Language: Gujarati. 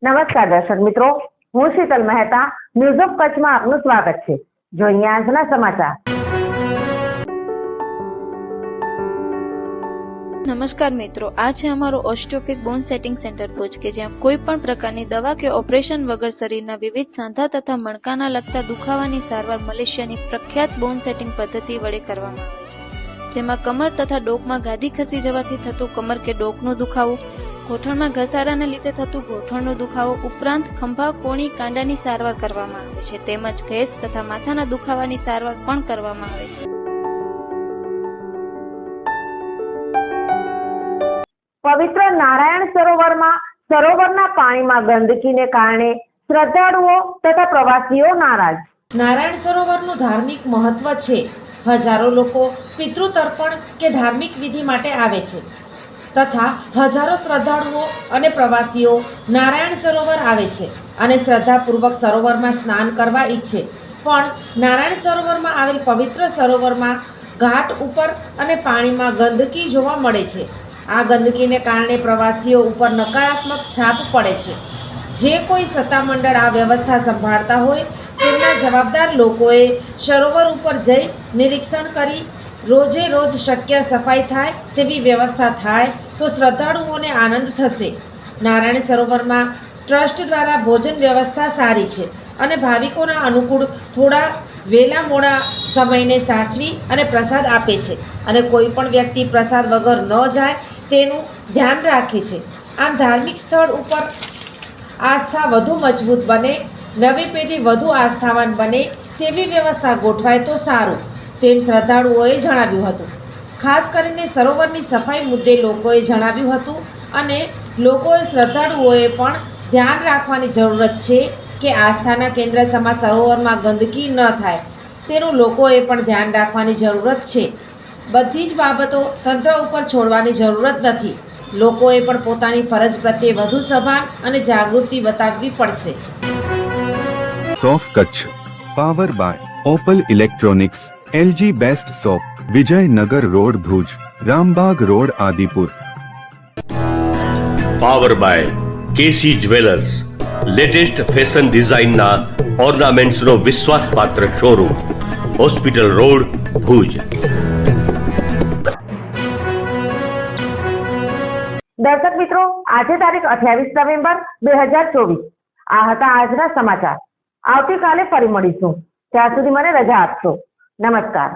નમસ્કાર દર્શક મિત્રો, હું શીતલ મહેતા ન્યૂઝ ઓફ કચ્છમાં આપનું સ્વાગત છે। જોઈએ આજના સમાચાર। નમસ્કાર મિત્રો, આ છે અમારું ઓસ્ટિયોફિક બોન સેટિંગ સેન્ટર ભુજ કે જ્યાં કોઈ પણ પ્રકારની દવા કે ઓપરેશન વગર શરીરના વિવિધ સાંધા તથા મણકાના લગતા દુખાવાની સારવાર મલેશિયાની પ્રખ્યાત બોન સેટિંગ પદ્ધતિ વડે કરવામાં આવે છે, જેમાં કમર તથા ડોકમાં ગાદી ખસી જવાથી થતું કમર કે ડોકનો દુખાવો, ગોઠણમાં ઘસારાને લીધે થતું ગોઠણનો દુખાવો ઉપરાંત ખંભા, કોણી, કાંડાની સારવાર કરવામાં આવે છે, તેમજ ગેસ તથા માથાના દુખાવાની સારવાર પણ કરવામાં આવે છે। પવિત્ર નારાયણ સરોવરમાં સરોવરના પાણીમાં ગંદકીને કારણે શ્રદ્ધાળુઓ તથા પ્રવાસીઓ નારાજ। નારાયણ સરોવરનું ધાર્મિક મહત્વ છે। હજારો લોકો પિતૃતર્પણ કે ધાર્મિક વિધિ માટે આવે છે તથા હજારો શ્રદ્ધાળુઓ અને પ્રવાસીઓ નારાયણ સરોવર આવે છે અને શ્રદ્ધાપૂર્વક સરોવરમાં સ્નાન કરવા ઈચ્છે, પણ નારાયણ સરોવરમાં આવેલ પવિત્ર સરોવરમાં ઘાટ ઉપર અને પાણીમાં ગંદકી જોવા મળે છે। આ ગંદકીને કારણે પ્રવાસીઓ ઉપર નકારાત્મક છાપ પડે છે। જે કોઈ સત્તામંડળ આ વ્યવસ્થા સંભાળતા હોય તેમના જવાબદાર લોકોએ સરોવર ઉપર જઈ નિરીક્ષણ કરી રોજે રોજ શક્ય સફાઈ થાય તેવી વ્યવસ્થા થાય તો શ્રદ્ધાળુઓને આનંદ થશે। નારાયણ સરોવરમાં ટ્રસ્ટ દ્વારા ભોજન વ્યવસ્થા સારી છે અને ભાવિકોના અનુકૂળ થોડા વહેલા મોડા સમયને સાચવી અને પ્રસાદ આપે છે અને કોઈ પણ વ્યક્તિ પ્રસાદ વગર ન જાય તેનું ધ્યાન રાખે છે। આમ ધાર્મિક સ્થળ ઉપર આસ્થા વધુ મજબૂત બને, નવી પેઢી વધુ આસ્થાવાન બને તેવી વ્યવસ્થા ગોઠવાય તો સારું, તેમ શ્રદ્ધાળુઓએ જણાવ્યું હતું। ખાસ કરીને સરોવરની સફાઈ મુદ્દે લોકોએ જણાવ્યું હતું અને શ્રદ્ધાળુઓએ પણ ધ્યાન રાખવાની જરૂરત છે કે આસ્થાના કેન્દ્ર સમા સરોવરમાં ગંદકી ન થાય તેનું લોકોએ પણ ધ્યાન રાખવાની જરૂરત છે। બધી જ બાબતો તંત્ર ઉપર છોડવાની જરૂરત નથી, લોકોએ પણ પોતાની ફરજ પ્રત્યે વધુ સભાન અને જાગૃતિ બતાવવી પડશે। સોફ Kutch power by Opal electronics, LG best shop, Vijaynagar road Bhuj, Rambag road Adipur. Power by KC jewellers, latest fashion ડિઝાઇનના ઓર્નામેન્ટ્સનો વિશ્વાસપાત્ર શોરૂમ, હોસ્પિટલ રોડ ભુજ। દર્શક મિત્રો, આજે તારીખ 28 નવેમ્બર 2024। આ હતા આજના સમાચાર। આવતીકાલે ફરી મળીશું, ત્યાં સુધી મને રજા આપશો। નમસ્કાર।